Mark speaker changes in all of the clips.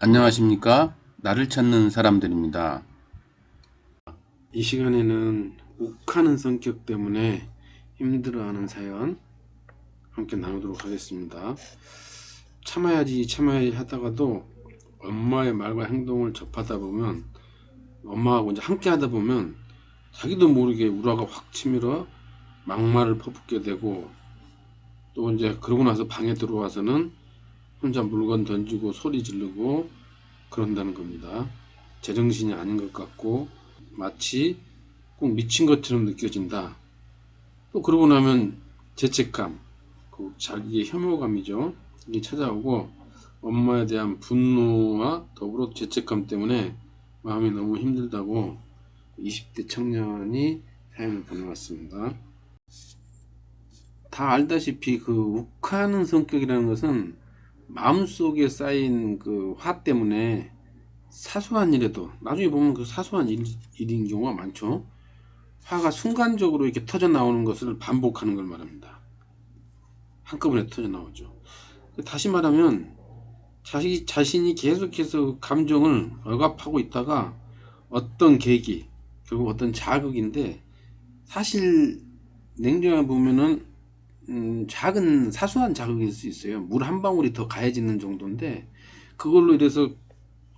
Speaker 1: 안녕하십니까? 나를 찾는 사람들입니다.
Speaker 2: 이 시간에는 욱하는 성격 때문에 힘들어하는 사연 함께 나누도록 하겠습니다. 참아야지 하다가도 엄마의 말과 행동을 접하다 보면, 엄마하고 이제 함께 하다 보면 자기도 모르게 우라가 확 치밀어 막말을 퍼붓게 되고, 또 이제 그러고 나서 방에 들어와서는 혼자 물건 던지고 소리 지르고 그런다는 겁니다. 제정신이 아닌 것 같고 마치 꼭 미친 것처럼 느껴진다. 또 그러고 나면 죄책감, 그 자기의 혐오감이죠. 이게 찾아오고 엄마에 대한 분노와 더불어 죄책감 때문에 마음이 너무 힘들다고 20대 청년이 사연을 보내왔습니다. 다 알다시피 그 욱하는 성격이라는 것은 마음속에 쌓인 그 화 때문에 사소한 일에도 나중에 보면 그 사소한 일인 경우가 많죠. 화가 순간적으로 이렇게 터져 나오는 것을 반복하는 걸 말합니다. 한꺼번에 터져 나오죠. 다시 말하면 자신이 계속해서 감정을 억압하고 있다가 어떤 계기, 결국 어떤 자극인데, 사실 냉정하게 보면은 작은 사소한 자극일 수 있어요. 물 한 방울이 더 가해지는 정도인데, 그걸로 인해서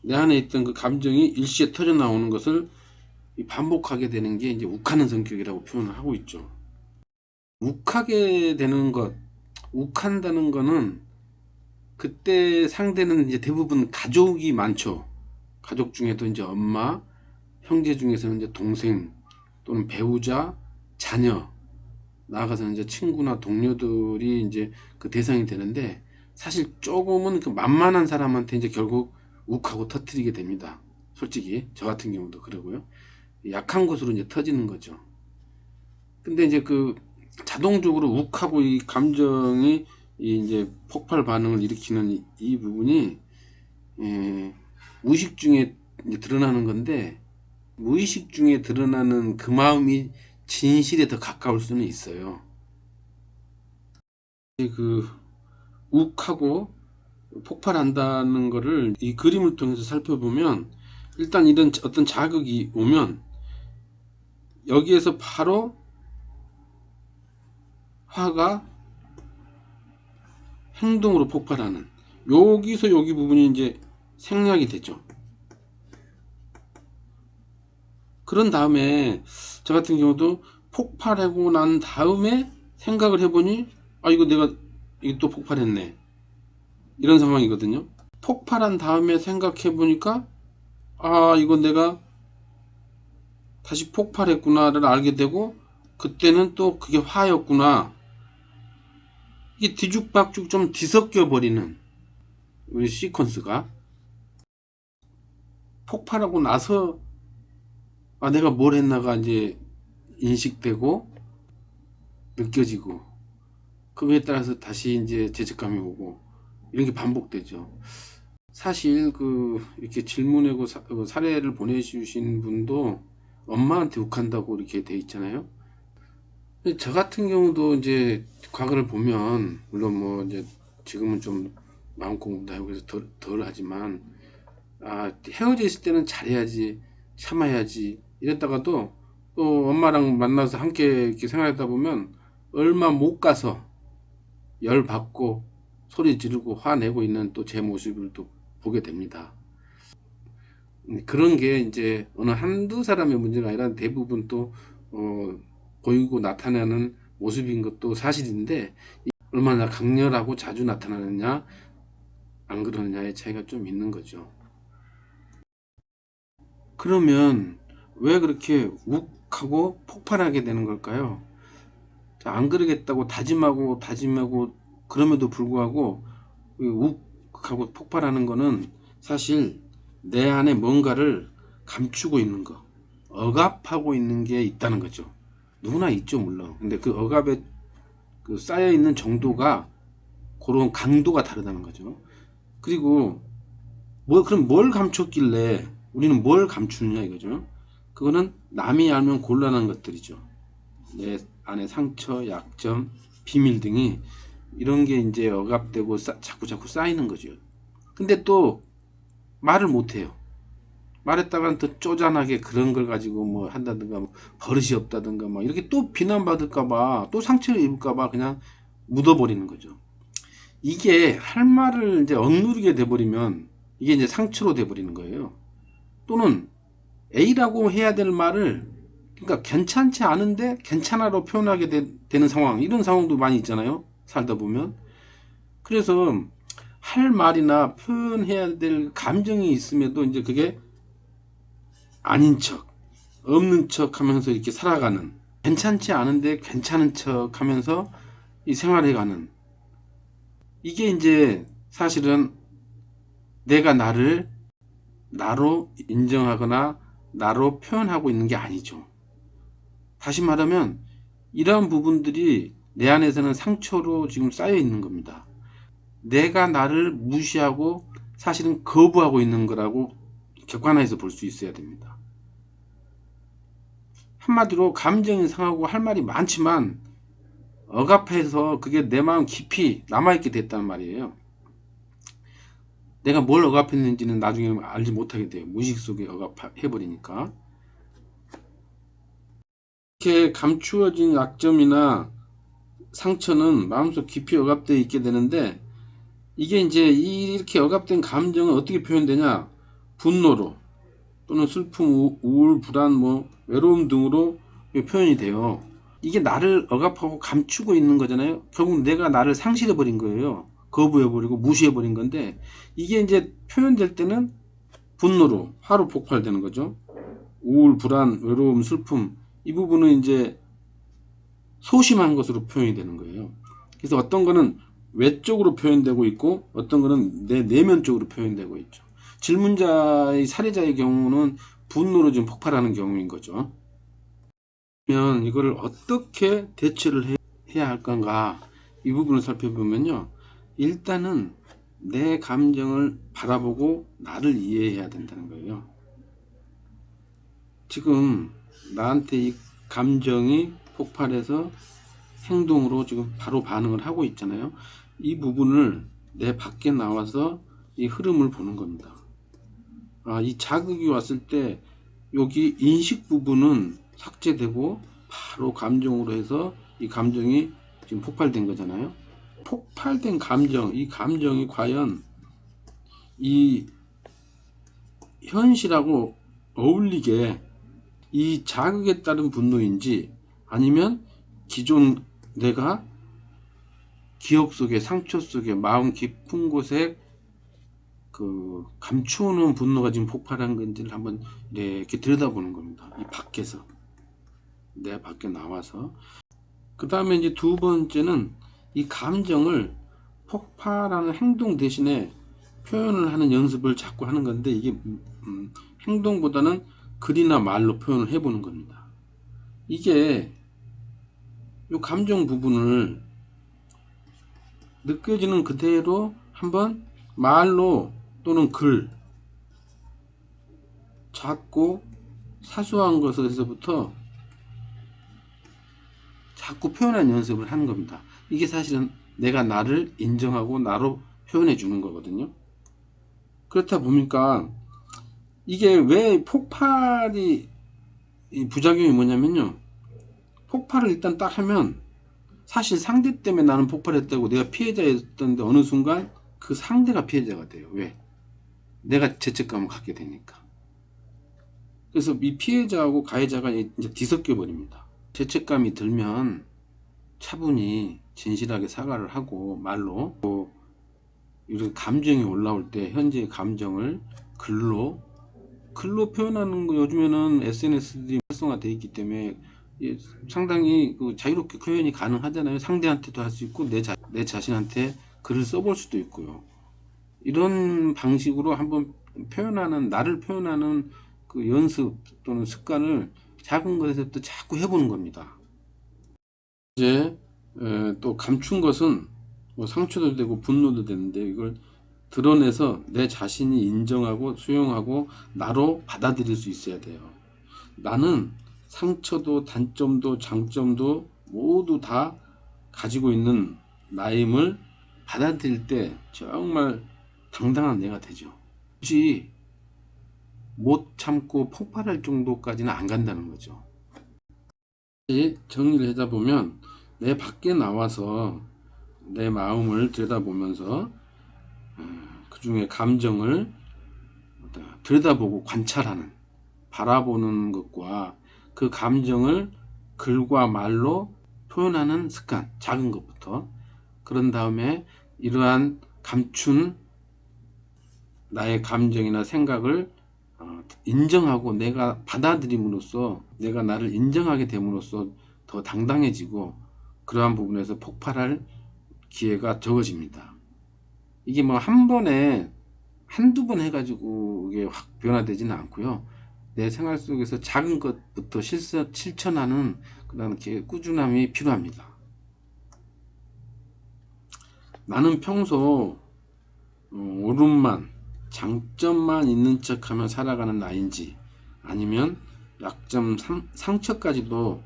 Speaker 2: 내 안에 있던 그 감정이 일시에 터져 나오는 것을 반복하게 되는 게 이제 욱하는 성격이라고 표현을 하고 있죠. 욱하게 되는 것, 욱한다는 거는 그때 상대는 이제 대부분 가족이 많죠. 가족 중에도 이제 엄마, 형제 중에서는 이제 동생 또는 배우자, 자녀, 나아가서는 이제 친구나 동료들이 이제 그 대상이 되는데, 사실 조금은 그 만만한 사람한테 이제 결국 욱하고 터뜨리게 됩니다. 솔직히 저 같은 경우도 그러고요. 약한 곳으로 이제 터지는 거죠. 근데 이제 그 자동적으로 욱하고 이 감정이 이제 폭발 반응을 일으키는 이 부분이 무의식 중에 이제 드러나는 건데, 무의식 중에 드러나는 그 마음이 진실에 더 가까울 수는 있어요. 그 욱하고 폭발한다는 거를 이 그림을 통해서 살펴보면, 일단 이런 어떤 자극이 오면 여기에서 바로 화가 행동으로 폭발하는, 여기서 여기 부분이 이제 생략이 되죠. 그런 다음에 저 같은 경우도 폭발하고 난 다음에 생각을 해보니, 아 이거 내가 이거 또 폭발했네, 이런 상황이거든요. 폭발한 다음에 생각해 보니까, 아 이거 내가 다시 폭발했구나를 알게 되고, 그때는 또 그게 화였구나. 이게 뒤죽박죽 좀 뒤섞여 버리는 우리 시퀀스가, 폭발하고 나서 아 내가 뭘 했나가 이제 인식되고 느껴지고, 그거에 따라서 다시 이제 죄책감이 오고, 이런 게 반복되죠. 사실 그 이렇게 질문하고 사례를 보내주신 분도 엄마한테 욱한다고 이렇게 돼 있잖아요. 저 같은 경우도 이제 과거를 보면, 물론 뭐 이제 지금은 좀 마음 공부도 하고 그래서 덜 하지만, 아 헤어져 있을 때는 잘해야지, 참아야지 이랬다가도 또 엄마랑 만나서 함께 이렇게 생활하다 보면 얼마 못 가서 열 받고 소리 지르고 화내고 있는 또 제 모습을 또 보게 됩니다. 그런 게 이제 어느 한두 사람의 문제가 아니라 대부분 또 보이고 나타나는 모습인 것도 사실인데, 얼마나 강렬하고 자주 나타나느냐 안 그러느냐의 차이가 좀 있는 거죠. 그러면 왜 그렇게 욱하고 폭발하게 되는 걸까요? 안 그러겠다고 다짐하고 그럼에도 불구하고 욱하고 폭발하는 거는 사실 내 안에 뭔가를 감추고 있는 거, 억압하고 있는 게 있다는 거죠. 누구나 있죠, 물론. 근데 그 억압에 그 쌓여 있는 정도가, 그런 강도가 다르다는 거죠. 그리고 그럼 뭘 감췄길래 우리는 뭘 감추느냐 이거죠. 그거는 남이 알면 곤란한 것들이죠. 내 안에 상처, 약점, 비밀 등이, 이런 게 이제 억압되고 자꾸 쌓이는 거죠. 근데 또 말을 못해요. 말했다간 더 쪼잔하게 그런 걸 가지고 뭐 한다든가 뭐 버릇이 없다든가 막 이렇게 또 비난받을까봐 또 상처를 입을까봐 그냥 묻어버리는 거죠. 이게 할 말을 이제 억누르게 돼버리면 이게 이제 상처로 돼버리는 거예요. 또는 A라고 해야 될 말을 그러니까 괜찮지 않은데 괜찮아로 표현하게 되는 상황, 이런 상황도 많이 있잖아요, 살다 보면. 그래서 할 말이나 표현해야 될 감정이 있음에도 이제 그게 아닌 척, 없는 척 하면서 이렇게 살아가는, 괜찮지 않은데 괜찮은 척 하면서 이 생활해가는, 이게 이제 사실은 내가 나를 나로 인정하거나 나로 표현하고 있는 게 아니죠. 다시 말하면 이러한 부분들이 내 안에서는 상처로 지금 쌓여 있는 겁니다. 내가 나를 무시하고 사실은 거부하고 있는 거라고 객관화해서 볼 수 있어야 됩니다. 한마디로 감정이 상하고 할 말이 많지만 억압해서 그게 내 마음 깊이 남아있게 됐단 말이에요. 내가 뭘 억압했는지는 나중에 알지 못하게 돼요. 무의식 속에 억압해버리니까. 이렇게 감추어진 약점이나 상처는 마음속 깊이 억압되어 있게 되는데, 이게 이제 이렇게 억압된 감정은 어떻게 표현되냐? 분노로 또는 슬픔, 우울, 불안, 뭐 외로움 등으로 표현이 돼요. 이게 나를 억압하고 감추고 있는 거잖아요. 결국 내가 나를 상실해 버린 거예요. 거부해 버리고 무시해 버린 건데, 이게 이제 표현될 때는 분노로, 화로 폭발되는 거죠. 우울, 불안, 외로움, 슬픔, 이 부분은 이제 소심한 것으로 표현이 되는 거예요. 그래서 어떤 거는 외적으로 표현되고 있고 어떤 거는 내 내면적으로 표현되고 있죠. 질문자의 살해자의 경우는 분노로 좀 폭발하는 경우인 거죠. 그러면 이거를 어떻게 대처를 해야 할 건가, 이 부분을 살펴보면요, 일단은 내 감정을 바라보고 나를 이해해야 된다는 거예요. 지금 나한테 이 감정이 폭발해서 행동으로 지금 바로 반응을 하고 있잖아요. 이 부분을 내 밖에 나와서 이 흐름을 보는 겁니다. 이 자극이 왔을 때 여기 인식 부분은 삭제되고 바로 감정으로 해서 이 감정이 지금 폭발된 거잖아요. 폭발된 감정, 이 감정이 과연 이 현실하고 어울리게 이 자극에 따른 분노인지, 아니면 기존 내가 기억 속에, 상처 속에, 마음 깊은 곳에 그 감추어놓은 분노가 지금 폭발한 건지를 한번 이렇게 들여다보는 겁니다. 이 밖에서, 내 밖에 나와서. 그 다음에 이제 두 번째는 이 감정을 폭발하는 행동 대신에 표현을 하는 연습을 자꾸 하는 건데, 이게 행동보다는 글이나 말로 표현을 해보는 겁니다. 이게 이 감정 부분을 느껴지는 그대로 한번 말로 또는 글, 작고 사소한 것에서부터 자꾸 표현하는 연습을 하는 겁니다. 이게 사실은 내가 나를 인정하고 나로 표현해 주는 거거든요. 그렇다 보니까 이게 왜 폭발이, 이 부작용이 뭐냐면요, 폭발을 일단 딱 하면 사실 상대 때문에 나는 폭발했다고 내가 피해자였던데 어느 순간 그 상대가 피해자가 돼요. 왜? 내가 죄책감을 갖게 되니까. 그래서 이 피해자하고 가해자가 이제 뒤섞여 버립니다. 죄책감이 들면 차분히 진실하게 사과를 하고 말로, 또 이렇게 감정이 올라올 때 현재의 감정을 글로 표현하는 거, 요즘에는 SNS들이 활성화되어 있기 때문에 상당히 그 자유롭게 표현이 가능하잖아요. 상대한테도 할 수 있고 내 자신한테 글을 써볼 수도 있고요. 이런 방식으로 한번 표현하는, 나를 표현하는 그 연습 또는 습관을 작은 것에서부터 자꾸 해보는 겁니다. 이제 또 감춘 것은 뭐 상처도 되고 분노도 되는데, 이걸 드러내서 내 자신이 인정하고 수용하고 나로 받아들일 수 있어야 돼요. 나는 상처도 단점도 장점도 모두 다 가지고 있는 나임을 받아들일 때 정말 당당한 내가 되죠. 굳이 못 참고 폭발할 정도까지는 안 간다는 거죠. 정리를 하다 보면 내 밖에 나와서 내 마음을 들여다보면서 그 중에 감정을 들여다보고 관찰하는, 바라보는 것과 그 감정을 글과 말로 표현하는 습관, 작은 것부터. 그런 다음에 이러한 감춘 나의 감정이나 생각을 인정하고 내가 받아들임으로써, 내가 나를 인정하게 됨으로써 더 당당해지고 그러한 부분에서 폭발할 기회가 적어집니다. 이게 뭐 한 번에 한두 번 해가지고 이게 확 변화되지는 않고요. 내 생활 속에서 작은 것부터 실천하는 그런 꾸준함이 필요합니다. 나는 평소 오름만, 장점만 있는 척하며 살아가는 나인지, 아니면 약점, 상처까지도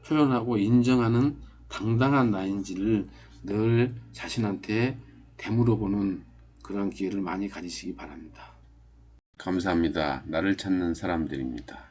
Speaker 2: 표현하고 인정하는 당당한 나인지를 늘 자신한테 되물어보는 그런 기회를 많이 가지시기 바랍니다.
Speaker 1: 감사합니다. 나를 찾는 사람들입니다.